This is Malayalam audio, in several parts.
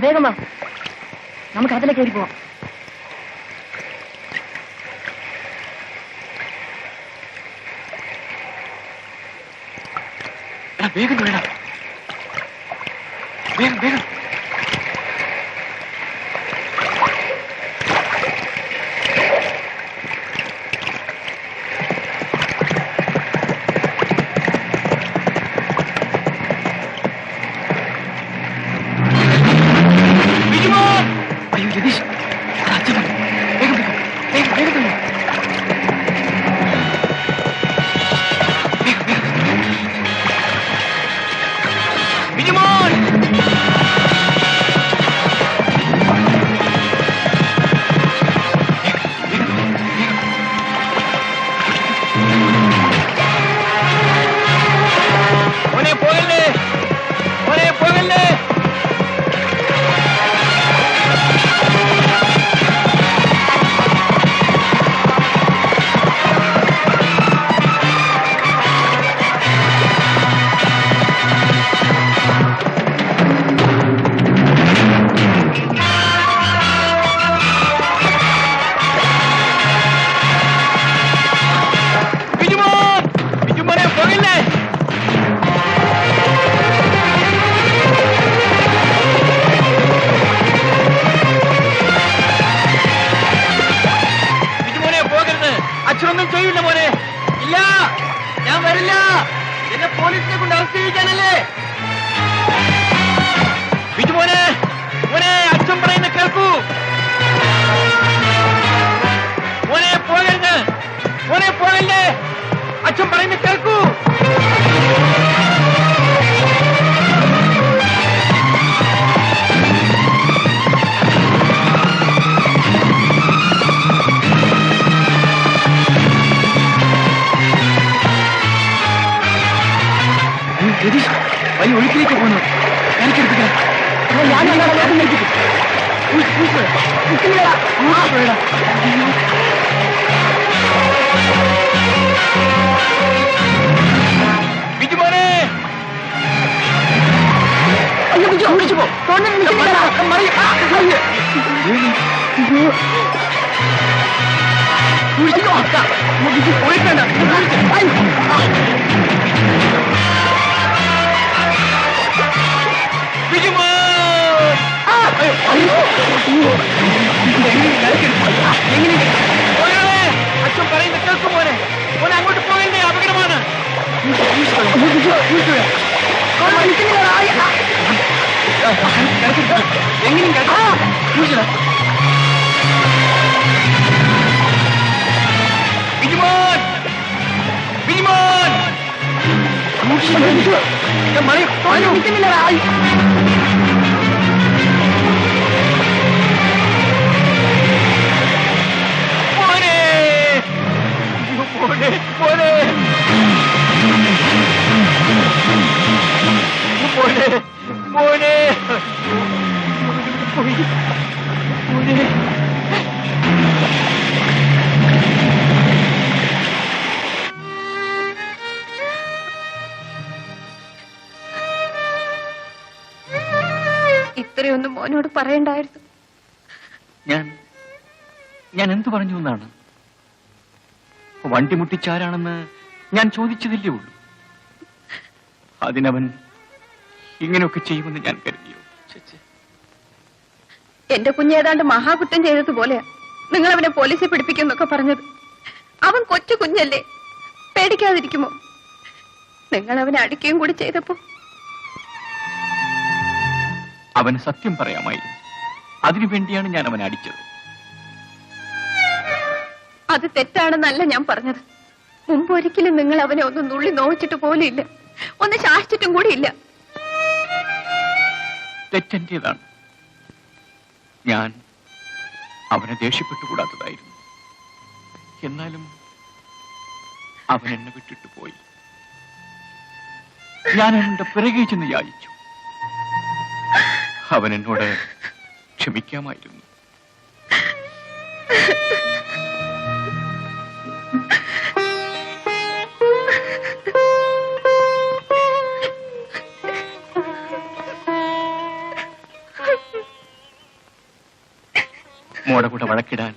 വേഗം വാ, നമുക്ക് അതിലേക്ക് കയറി പോവാം. വേഗം വേണം, വേഗം വേഗം. അയ്യോ രതീഷ്, അച്ഛനാ. വേഗം വേഗം വേഗം വേഗം വേഗം. അച്ഛനൊന്നും ചെയ്യില്ല മോനെ. ഇല്ല, ഞാൻ വരില്ല. എന്നെ പോലീസിനെ കൊണ്ട് അറസ്റ്റ് ചെയ്യിക്കാനല്ലേ? ബിജു മോനെ, മോനെ അച്ഛൻ പറയുന്ന കേൾക്കൂ. മോനെ പോകരുത്, മോനെ പോകല്ലേ. അച്ഛൻ പറയുന്ന കേൾക്കൂ. വഴി ഒഴുക്കിലേക്ക് പോകുന്നു. എനിക്കെടുപ്പിക്കണം. ബിജുമോനെ, ഒഴിച്ചു പോ. ഒഴിക്കണ്ട. അച്ഛൻ പറയുന്ന കേൾക്കും മോനെ. മോനെ അങ്ങോട്ട് പോകണ്ടേ, അപകടമാണ്. എങ്ങനെയും ബിജുമോൻ, ബിജുമോൻ ഇത്രയൊന്നും മോനോട് പറയണ്ടായിരുന്നു. ഞാൻ എന്തു പറഞ്ഞു എന്നാണ്? വണ്ടി മുട്ടിച്ചാരാണെന്ന് ഞാൻ ചോദിച്ചതില്ലേ ഉള്ളൂ. അതിനവൻ ഇങ്ങനെയൊക്കെ ചെയ്യുമെന്ന് ഞാൻ കരുതിയോ? എന്റെ കുഞ്ഞേതാണ്ട് മഹാകുറ്റം ചെയ്തതുപോലെയാ നിങ്ങൾ അവനെ പോലീസിൽ പിടിപ്പിക്കുമെന്നൊക്കെ പറഞ്ഞത്. അവൻ കൊച്ചു കുഞ്ഞല്ലേ, പേടിക്കാതിരിക്കുമോ? നിങ്ങൾ അവനെ അടിക്കുകയും കൂടി ചെയ്തപ്പോ അവന് സത്യം പറയാമായിരുന്നു. അതിനുവേണ്ടിയാണ് ഞാൻ അവനെ അടിച്ചത്. അത് തെറ്റാണെന്നല്ല ഞാൻ പറഞ്ഞത്. മുമ്പ് ഒരിക്കലും നിങ്ങൾ അവനെ ഒന്ന് നുള്ളി നോവിച്ചിട്ട് പോലും ഇല്ല, ഒന്ന് ശാസിച്ചിട്ടും കൂടി ഇല്ല. തെറ്റെന്റേതാണ്. ഞാൻ അവനെ ദേഷ്യപ്പെട്ടുകൂടാത്തതായിരുന്നു. എന്നാലും അവൻ എന്നെ വിട്ടിട്ട് പോയി. ഞാൻ അവന്റെ പിറകെ ചെന്ന് യാചിച്ചു. അവൻ എന്നോട് ക്ഷമിക്കാമായിരുന്നു. മോടെ കൂടെ വഴക്കിടാൻ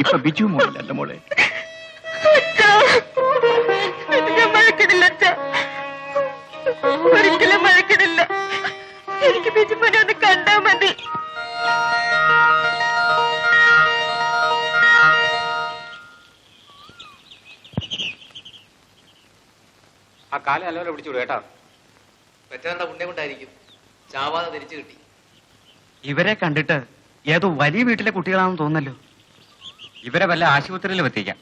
ഇപ്പൊ ബിജു മോളിലല്ല മോളെ. ഞാൻ വഴക്കിടില്ല അച്ഛാ, ഒരിക്കലും വഴക്കിടില്ല. എനിക്ക് ബിജുമോനെ ഒന്ന് കണ്ടാ മതി. ആ കാലം നല്ലപോലെ പിടിച്ചുവിടും കേട്ടോ. പെറ്റവന്റെ പുണ്യം കൊണ്ടായിരിക്കും ചാവാതെ തിരിച്ചു കിട്ടി. ഇവരെ കണ്ടിട്ട് ഏതോ വലിയ വീട്ടിലെ കുട്ടികളാണെന്ന് തോന്നല്ലോ. ഇവരെ വല്ല ആശുപത്രിയിലും എത്തിക്കാം.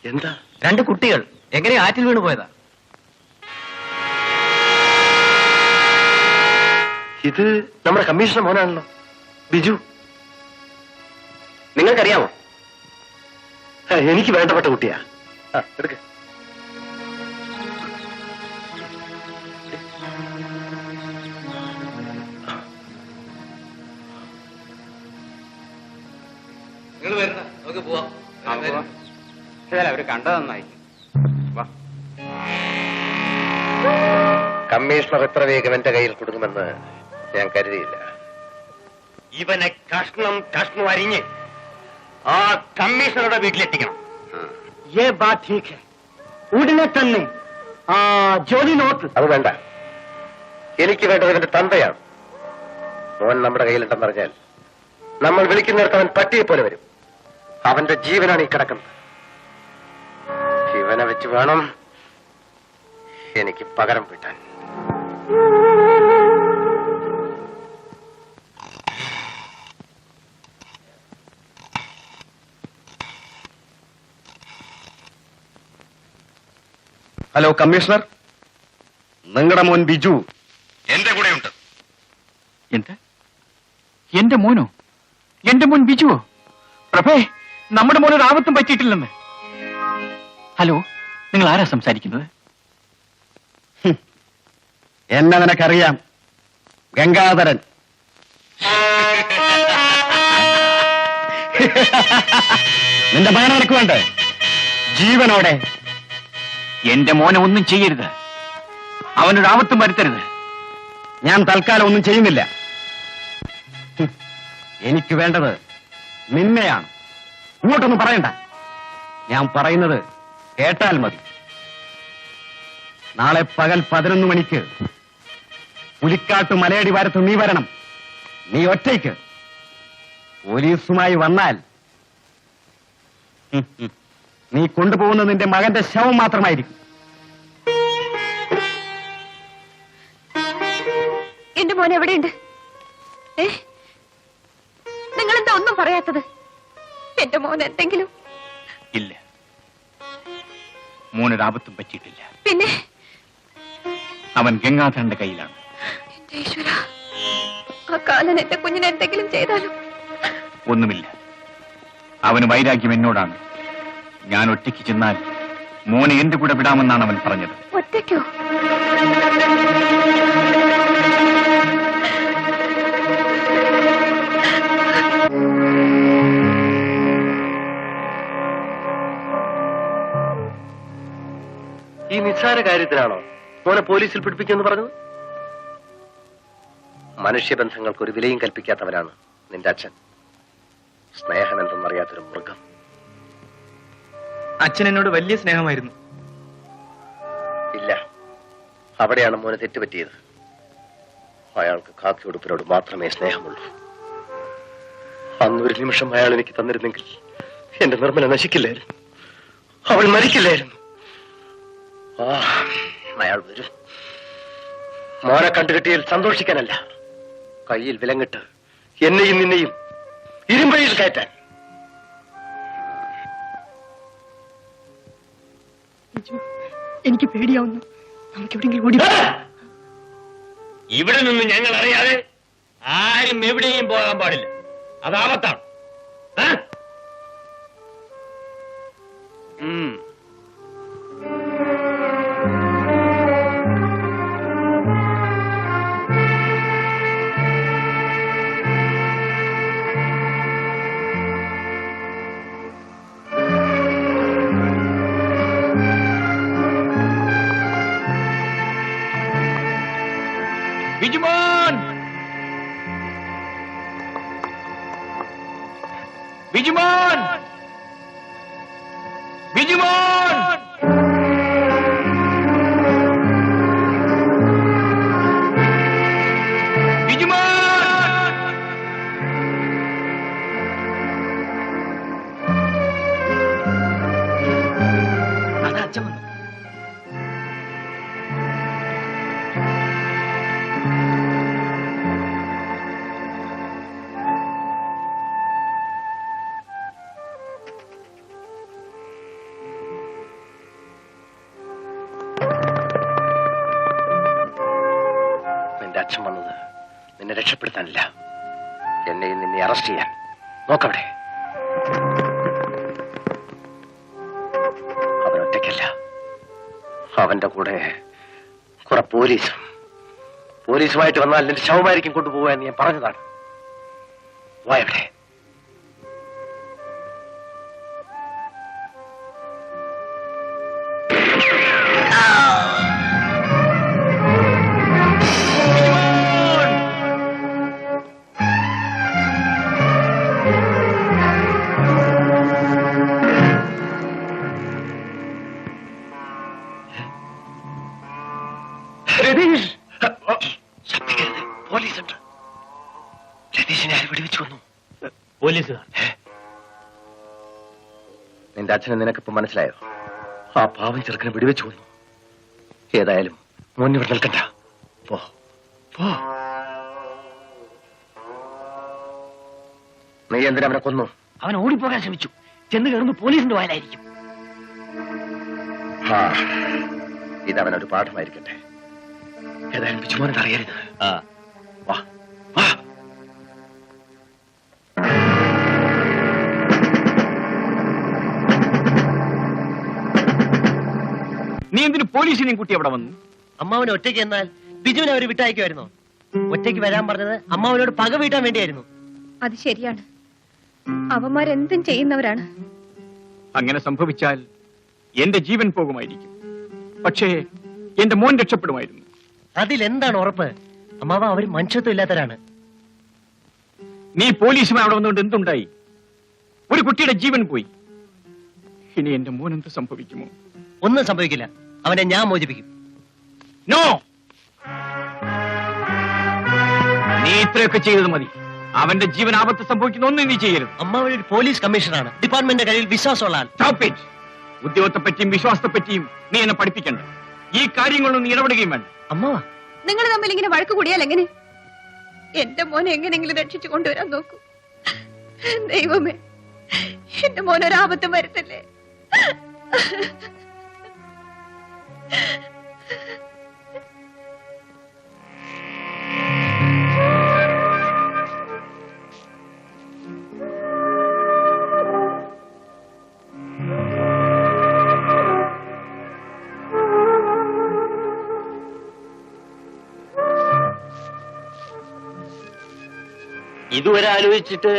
എന്താ? 2 കുട്ടികൾ എങ്ങനെ ആറ്റിൽ വീണ് പോയതാ? ഇത് നമ്മുടെ കമ്മീഷണർ മോനാണല്ലോ, ബിജു. നിങ്ങൾക്കറിയാമോ? എനിക്ക് വേണ്ടപ്പെട്ട കുട്ടിയാ. എടുക്ക. നിങ്ങൾ വരണ, നമുക്ക് പോവാം. അവര് കണ്ടത് നന്നായി. കമ്മീഷണർ എത്ര വേഗം എന്റെ കയ്യിൽ കൊടുക്കുമെന്ന് ഞാൻ കരുതിയില്ല. ഇവനെ കഷ്ണം അരിഞ്ഞ് ആ കമ്മീഷണറുടെ വീട്ടിലെത്തിക്കണം. ഉടനെ തന്നെ ജോലി നോക്ക്. അത് വേണ്ട, എനിക്ക് വേണ്ടത് ഇവന്റെ തന്തയാണ്. മോൻ നമ്മുടെ കയ്യിലുണ്ടെന്നറിഞ്ഞാൽ നമ്മൾ വിളിക്കുന്നിടത്ത് അവൻ പട്ടിയെ പോലെ വരും. അവന്റെ ജീവനാണ് ഈ കിടക്കുന്നത്. ഇവനെ വെച്ച് വേണം എനിക്ക് പകരം വീട്ടാൻ. ഹലോ കമ്മീഷണർ, നിങ്ങളുടെ മോൻ ബിജു എന്റെ കൂടെയുണ്ട്. എന്ത്? എന്റെ മോനോ? എന്റെ മോൻ ബിജുവോ? പ്രഭേ, നമ്മുടെ മോനൊരു ആപത്തും പറ്റിയിട്ടില്ലെന്ന്. ഹലോ, നിങ്ങൾ ആരാ സംസാരിക്കുന്നത്? എന്നെ നിനക്കറിയാം, ഗംഗാധരൻ. നിന്റെ മകനെ നിനക്ക് വേണ്ടേ? ജീവനോടെ. എന്റെ മോനെ ഒന്നും ചെയ്യരുത്, അവനൊരു ആപത്തും വരുത്തരുത്. ഞാൻ തൽക്കാലം ഒന്നും ചെയ്യുന്നില്ല. എനിക്ക് വേണ്ടത് നിന്നെയാണ്. ഇങ്ങോട്ടൊന്നും പറയണ്ട. ഞാൻ പറയുന്നത് കേട്ടാൽ മതി. നാളെ പകൽ 11 മണിക്ക് പുലിക്കാട്ട് മലയടി വാരത്ത് നീ വരണം. നീ ഒറ്റയ്ക്ക്. പോലീസുമായി വന്നാൽ നീ കൊണ്ടുപോകുന്നത് നിന്റെ മകന്റെ ശവം മാത്രമായിരിക്കും. എന്റെ മോൻ എവിടെയുണ്ട്? നിങ്ങളെന്താ ഒന്നും പറയാത്തത്? എന്റെ മോൻ എന്തെങ്കിലും? ഇല്ല, മോനൊരു ആപത്തും പറ്റിയിട്ടില്ല. പിന്നെ അവൻ ഗംഗാധരന്റെ കയ്യിലാണ്. എന്റെ ഈശ്വര, ആ കാലൻ എന്റെ കുഞ്ഞിനെ എന്തെങ്കിലും ചെയ്താലും? ഒന്നുമില്ല, അവന് വൈരാഗ്യം എന്നോടാണ്. ഞാൻ ഒറ്റയ്ക്ക് ചെന്നാൽ മോനെ എന്റെ കൂടെ വിടാമെന്നാണ് അവൻ പറഞ്ഞത്. ഒറ്റയ്ക്കോ? ഈ നിസ്സാര കാര്യത്തിലാണോ മോനെ പോലീസിൽ പിടിപ്പിക്കുമെന്ന് പറഞ്ഞത്? മനുഷ്യബന്ധങ്ങൾക്ക് ഒരു വിലയും കൽപ്പിക്കാത്തവനാണ് നിന്റെ അച്ഛൻ. സ്നേഹം എന്തെന്നറിയാത്തൊരു മൃഗം. അച്ഛൻ എന്നോട് വലിയ സ്നേഹമായിരുന്നു. ഇല്ല, അവിടെയാണ് മോനെ തെറ്റുപറ്റിയത്. അയാൾക്ക് കാക്കി ഉടുപ്പിനോട് മാത്രമേ സ്നേഹമുള്ളൂ. അന്നൊരു നിമിഷം അയാൾ എനിക്ക് തന്നിരുന്നെങ്കിൽ എന്റെ നിർമ്മല നശിക്കില്ലായിരുന്നു, അവൾ മരിക്കില്ലായിരുന്നു. അയാൾ വരും. മോനെ കണ്ടുകിട്ടിയിൽ സന്തോഷിക്കാനല്ല, കയ്യിൽ വിലങ്ങിട്ട് എന്നെയും നിന്നെയും ഇരുമ്പഴിയിൽ കയറ്റാൻ. എനിക്ക് പേടിയാവുന്നു. നമുക്ക് എവിടെയെങ്കിലും ഓടി. ഇവിടെ നിന്ന് ഞങ്ങൾ അറിയാതെ ആരും എവിടെയും പോകാൻ പാടില്ല. അത് ആപത്താണ്. ബിജുമോൻ, ബിജുമോൻ ബിജുമോൻ ബിജുമോൻ അതാ അച്ഛൻ വന്നു. നിന്റെ അച്ഛൻ വന്നത് നിന്നെ രക്ഷപ്പെടുത്താനില്ല, എന്നെയും നിന്നെ അറസ്റ്റ് ചെയ്യാൻ. നോക്കവിടെ, അവൻ ഒറ്റയ്ക്കല്ല, അവന്റെ കൂടെ കുറെ പോലീസുമായിട്ട് വന്നാൽ നിന്റെ ശവമായിരിക്കും കൊണ്ടുപോകാൻ ഞാൻ പറഞ്ഞതാണ്. വായവിടെ. രതീഷ്, ശബ്ദിക്കരുത്, പോലീസുണ്ട്. രതീഷിനെ ആര് വെടിവെച്ചു കൊന്നു? പോലീസുകാർ. നിന്റെ അച്ഛനെ നിനക്കിപ്പോ മനസ്സിലായോ? ആ പാവം ചെറുക്കനെ വെടിവെച്ചു കൊന്നു. ഏതായാലും മോൻ ഇവിടെ നിൽക്കണ്ട, പോ പോ. നീ എന്തിനാ അവനെ കൊന്നു? അവൻ ഓടിപ്പോകാൻ ശ്രമിച്ചു. ചെന്ന് കയറുന്നു പോലീസിന്റെ വായിലായിരിക്കും. ആ, ഇതവനൊരു പാഠമായിരിക്കട്ടെ. ഏതായാലും ബിജുമോനത് അറിയരുത്. വാ വാ. നീ എന്തിനു പോലീസിനെയും കൂട്ടി അവിടെ വന്നു? അമ്മാവനെ ഒറ്റയ്ക്ക് എന്നാൽ ബിജുവിനെ അവര് വിട്ടയക്കുമായിരുന്നോ? ഒറ്റയ്ക്ക് വരാൻ പറഞ്ഞത് അമ്മാവനോട് പക വീട്ടാൻ വേണ്ടിയായിരുന്നു. അത് ശരിയാണ്. അവന്മാരെന്തും ചെയ്യുന്നവരാണ്. അങ്ങനെ സംഭവിച്ചാൽ എന്റെ ജീവൻ പോകുമായിരിക്കും. പക്ഷേ എന്റെ മോൻ രക്ഷപ്പെടുമായിരുന്നു. അതിലെന്താണ് ഉറപ്പ്? അമ്മാവ അവര് മനുഷ്യത്വം ഇല്ലാത്തവരാണ്. നീ പോലീസുമായി അവിടെ വന്നുകൊണ്ട് എന്തുണ്ടായി? ഒരു കുട്ടിയുടെ ജീവൻ പോയി. ഇനി എന്റെ മോൻ എന്ത് സംഭവിക്കുമോ? ഒന്നും സംഭവിക്കില്ല. അവനെ ഞാൻ മോചിപ്പിക്കും. നോ, നീ ഇത്രയൊക്കെ ചെയ്തത് മതി. അവന്റെ ജീവൻ ആപത്ത് സംഭവിക്കുന്ന ഒന്നും നീ ചെയ്യരുത്. അമ്മാവൻ ഒരു പോലീസ് കമ്മീഷണറാണ്. ഡിപ്പാർട്ട്മെന്റിന്റെ കയ്യിൽ വിശ്വാസമുള്ള ആൾ. Stop it. ഉദ്യോഗത്തെപ്പറ്റിയും വിശ്വാസത്തെപ്പറ്റിയും നീ എന്നെ പഠിപ്പിക്കണ്ട. ഈ കാര്യങ്ങളൊന്നും നീ ഇടപെടുകയും വേണ്ട. അമ്മാവ, നിങ്ങൾ തമ്മിൽ ഇങ്ങനെ വഴക്ക് കൂടിയാൽ എങ്ങനെ? എന്റെ മോനെ എങ്ങനെയെങ്കിലും രക്ഷിച്ചു കൊണ്ടുവരാൻ നോക്കൂ. ദൈവമേ, എന്റെ മോനൊരാപത്തും വരുത്തല്ലേ. ഇതുവരെ ആലോചിച്ചിട്ട്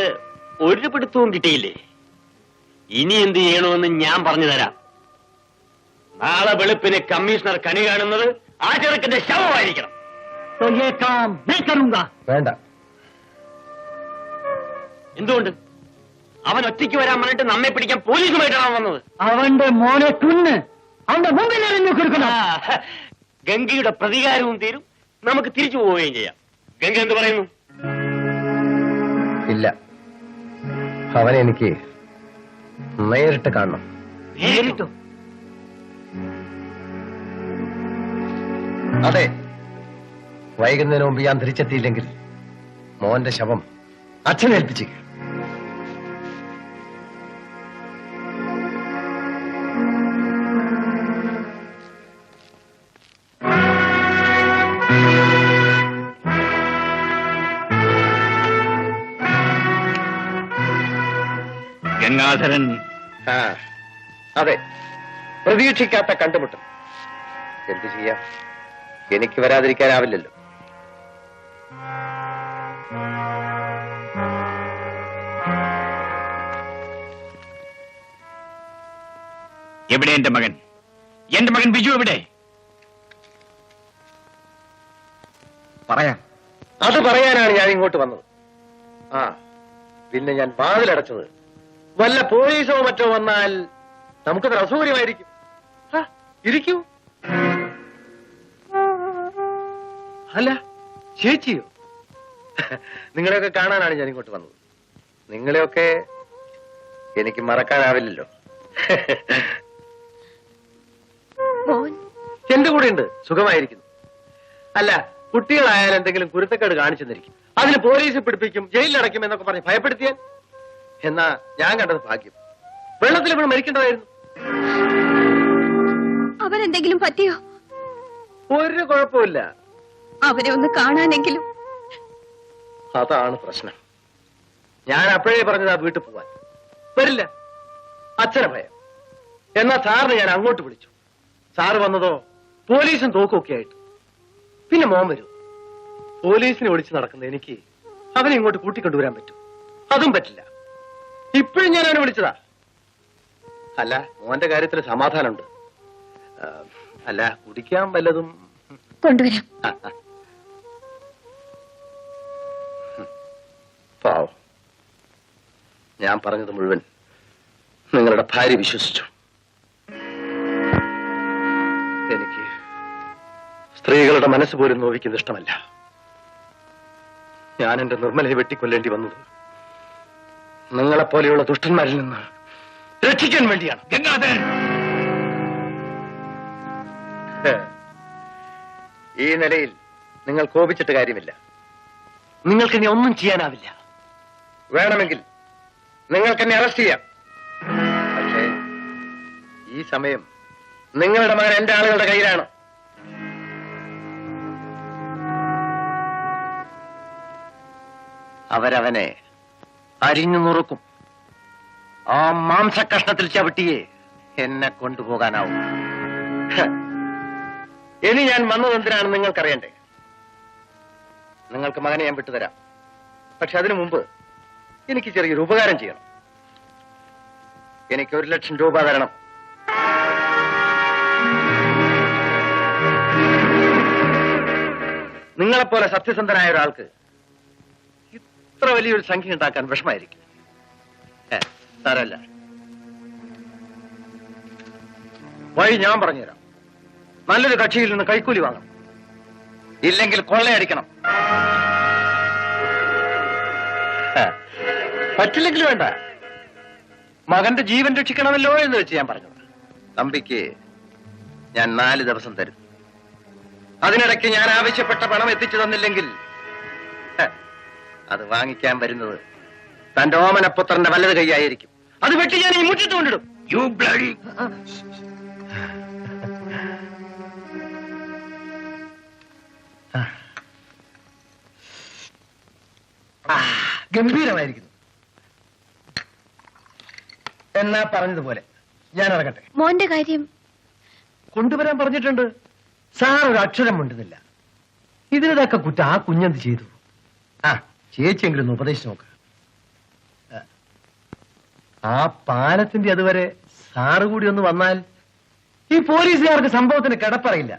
ഒരു പിടുത്തവും കിട്ടിയില്ലേ? ഇനി എന്ത് ചെയ്യണമെന്ന് ഞാൻ പറഞ്ഞു തരാം. നാളെ വെളുപ്പിന് കമ്മീഷണർ കണി കാണുന്നത് ആ ചെറുക്കന്റെ ശവമായിരിക്കണം. വേണ്ട. എന്തുകൊണ്ട്? അവൻ ഒറ്റയ്ക്ക് വരാൻ പറഞ്ഞിട്ട് നമ്മെ പിടിക്കാൻ പോലീസുമായിട്ടാണ് വന്നത്. അവന്റെ മോനെ കുന്ന് അവന്റെ മുമ്പിൽ ഗംഗയുടെ പ്രതികാരവും തീരും, നമുക്ക് തിരിച്ചു പോവുകയും ചെയ്യാം. ഗംഗ എന്ത് പറയുന്നു? ഇല്ല, അവനെ എനിക്ക് നേരിട്ട് കാണണം. നേരിട്ടോ? അതെ, വൈകുന്നതിന് മുമ്പ് ഞാൻ തിരിച്ചെത്തിയില്ലെങ്കിൽ മോന്റെ ശവം അച്ഛനേൽപ്പിച്ചേക്ക്. ഗംഗാധരൻ. അതെ, പ്രതീക്ഷിക്കാത്ത കണ്ടുമുട്ടും. എന്ത് ചെയ്യാം, എനിക്ക് വരാതിരിക്കാനാവില്ലല്ലോ. എവിടെ എന്റെ മകൻ? എന്റെ മകൻ ബിജു എവിടെ? പറയാം. അത് പറയാനാണ് ഞാൻ ഇങ്ങോട്ട് വന്നത്. പിന്നെ ഞാൻ വാതിലടച്ചത് വല്ല പോലീസോ മറ്റോ വന്നാൽ നമുക്കത് അസൗകര്യമായിരിക്കും. ഇരിക്കൂ. അല്ല ചേച്ചിയോ? നിങ്ങളെയൊക്കെ കാണാനാണ് ഞാൻ ഇങ്ങോട്ട് വന്നത്. നിങ്ങളെയൊക്കെ എനിക്ക് മറക്കാനാവില്ലല്ലോ. എന്റെ കൂടെ ഉണ്ട്, സുഖമായിരിക്കുന്നു. അല്ല, കുട്ടികളായാലും എന്തെങ്കിലും കുരുത്തക്കേട് കാണിച്ചെന്നിരിക്കും, അതിന് പോലീസ് പിടിപ്പിക്കും, ജയിലിലടയ്ക്കും എന്നൊക്കെ പറഞ്ഞ് ഭയപ്പെടുത്തിയാൽ. എന്നാ ഞാൻ കണ്ടത് ഭാഗ്യം. വെള്ളത്തിൽ ഇവിടെ മരിക്കേണ്ടതായിരുന്നു. അവനെന്തെങ്കിലും പറ്റിയോ? ഒരു കുഴപ്പമില്ല. അവനെ ഒന്ന് കാണാനെങ്കിലും. അതാണ് പ്രശ്നം. ഞാൻ അപ്പോഴേ പറഞ്ഞത് ആ വീട്ടിൽ പോവാൻ. വരില്ല, അച്ഛനെ ഭയം. എന്നാ സാറിന് ഞാൻ അങ്ങോട്ട് വിളിച്ചു. സാറ് വന്നതോ പോലീസും തോക്കൊക്കെ ആയിട്ട്. പിന്നെ മോൻ വരും. പോലീസിനെ ഒളിച്ച് നടക്കുന്ന എനിക്ക് അവനെ ഇങ്ങോട്ട് കൂട്ടിക്കൊണ്ടുവരാൻ പറ്റും? അതും പറ്റില്ല. ഇപ്പോഴും ഞാൻ അവനെ വിളിച്ചതാ. അല്ല, മോന്റെ കാര്യത്തിൽ സമാധാനമുണ്ട്. അല്ല, കുടിക്കാൻ വല്ലതും കൊണ്ടുവരാം. പാവം, ഞാൻ പറഞ്ഞത് മുഴുവൻ നിങ്ങളുടെ ഭാര്യ വിശ്വസിച്ചു. എനിക്ക് സ്ത്രീകളുടെ മനസ്സ് പോലും നോവിക്കുന്നത് ഇഷ്ടമല്ല. ഞാൻ എന്റെ നിർമ്മലയെ വെട്ടിക്കൊല്ലേണ്ടി വന്നത് നിങ്ങളെപ്പോലെയുള്ള ദുഷ്ടന്മാരിൽ നിന്ന് രക്ഷിക്കാൻ വേണ്ടിയാണ്. ഗംഗാധരൻ, ഈ നിലയിൽ നിങ്ങൾ കോപിച്ചിട്ട് കാര്യമില്ല. നിങ്ങൾക്ക് ഇനി ഒന്നും ചെയ്യാനാവില്ല. വേണമെങ്കിൽ നിങ്ങൾക്ക് എന്നെ അറസ്റ്റ് ചെയ്യാം. പക്ഷേ ഈ സമയം നിങ്ങളുടെ മകൻ എന്റെ ആളുകളുടെ കയ്യിലാണ്. അവരവനെ അരിഞ്ഞു നുറുക്കും. ആ മാംസക്കഷ്ണത്തിൽ ചവിട്ടിയെ എന്നെ കൊണ്ടുപോകാനാവും. ഇനി ഞാൻ വന്നതെന്തിനാണ് നിങ്ങൾക്കറിയണ്ടേ? നിങ്ങൾക്ക് മകനെ ഞാൻ വിട്ടുതരാം. പക്ഷെ അതിനു മുമ്പ് എനിക്ക് ചെറിയൊരു ഉപകാരം ചെയ്യണം. എനിക്ക് 1,00,000 രൂപ തരണം. നിങ്ങളെപ്പോലെ സത്യസന്ധനായ ഒരാൾക്ക് ഇത്ര വലിയൊരു സംഖ്യ ഉണ്ടാക്കാൻ വിഷമായിരിക്കും. സാരമല്ല, വഴി ഞാൻ പറഞ്ഞുതരാം. നല്ലൊരു കക്ഷിയിൽ നിന്ന് കൈക്കൂലി വാങ്ങണം, ഇല്ലെങ്കിൽ കൊള്ളയടിക്കണം. പറ്റില്ലെങ്കിൽ വേണ്ട, മകന്റെ ജീവൻ രക്ഷിക്കണമല്ലോ എന്ന് വെച്ച് ഞാൻ പറഞ്ഞത്. തമ്പിക്ക് ഞാൻ 4 ദിവസം തരും. അതിനിടയ്ക്ക് ഞാൻ ആവശ്യപ്പെട്ട പണം എത്തിച്ചു തന്നില്ലെങ്കിൽ അത് വാങ്ങിക്കാൻ വരുന്നത് തന്റെ ഓമനപുത്രന്റെ വലത് കൈയായിരിക്കും. അത് വെട്ടി ഞാൻ ഈ മുറ്റത്ത് കൊണ്ടിടും. You bloody. ഗംഭീരമായിരിക്കുന്നു. എന്നാ പറഞ്ഞതുപോലെ ഞാൻ ഇറങ്ങട്ടെ. മോന്റെ കാര്യം കൊണ്ടുവരാൻ പറഞ്ഞിട്ടുണ്ട്. സാർ ഒരു അക്ഷരം മിണ്ടുന്നില്ല. ഇതിനൊക്കെ കുറ്റം ആ കുഞ്ഞെന്ത് ചെയ്തു? ചേച്ചിയെങ്കിലും ഒന്ന് ഉപദേശിച്ച് നോക്ക്. ആ പാലത്തിന്റെ അതുവരെ സാറ് കൂടി ഒന്ന് വന്നാൽ ഈ പോലീസുകാർക്ക് സംഭവത്തിന് കിടപ്പറയില്ല.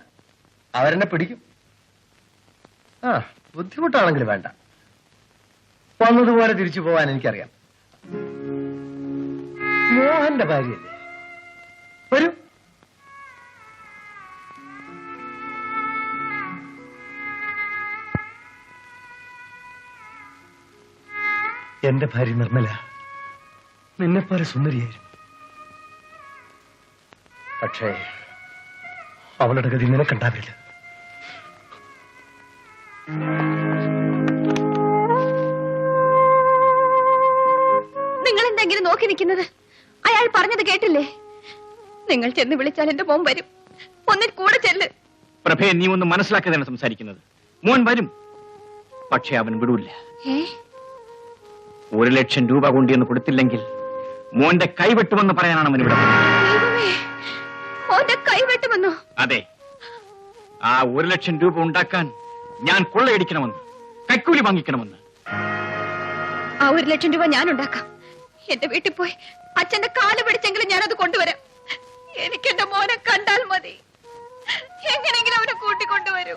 അവരെന്നെ പിടിക്കും. ബുദ്ധിമുട്ടാണെങ്കിൽ വേണ്ട, വന്നതുപോലെ തിരിച്ചു പോവാൻ എനിക്കറിയാം. മോഹന്റെ ഭാര്യയല്ലേ, വരൂ. എന്റെ ഭാര്യ നിർമ്മല നിന്നെപ്പോലെ സുന്ദരിയായിരുന്നു. പക്ഷേ അവളുടെ ഗതി നിനക്കുണ്ടാവില്ല. നിങ്ങൾ എന്തെങ്കിലും നോക്കി നിൽക്കുന്നത്? അയാൾ പറഞ്ഞത് കേട്ടില്ലേ? നിങ്ങൾ ചെന്ന് വിളിച്ചാൽ എന്റെ മോൻ വരും. ഒന്നിൽ കൂടെ ചെല്ല്. പ്രഭയെ, നീ ഒന്ന് മനസ്സിലാക്കാതാണ് സംസാരിക്കുന്നത്. മോൻ വരും, പക്ഷെ അവൻ വിടൂല്ല. 1,00,000 രൂപ കൊണ്ടുവന്ന് കൊടുത്തില്ലെങ്കിൽ മോന്റെ കൈവെട്ടുമെന്ന് പറയാനാണ് അവൻ ഇവിടെ. മോന്റെ കൈവെട്ടുമെന്നോ? അതെ, ആ 1,00,000 രൂപ ഉണ്ടാക്കാൻ ഞാൻ കൊള്ളയടിക്കണമെന്ന്, കൈക്കൂലി വാങ്ങിക്കണമെന്ന്. ആ 1,00,000 രൂപ ഞാൻ ഉണ്ടാക്കാം. എന്റെ വീട്ടിൽ പോയി അച്ഛന്റെ കാല് പിടിച്ചെങ്കിലും ഞാനത് കൊണ്ടുവരാം. എനിക്ക് എന്റെ മോനെ കണ്ടാൽ മതി. എങ്ങനെയെങ്കിലും അവനെ കൂട്ടിക്കൊണ്ടുവരൂ.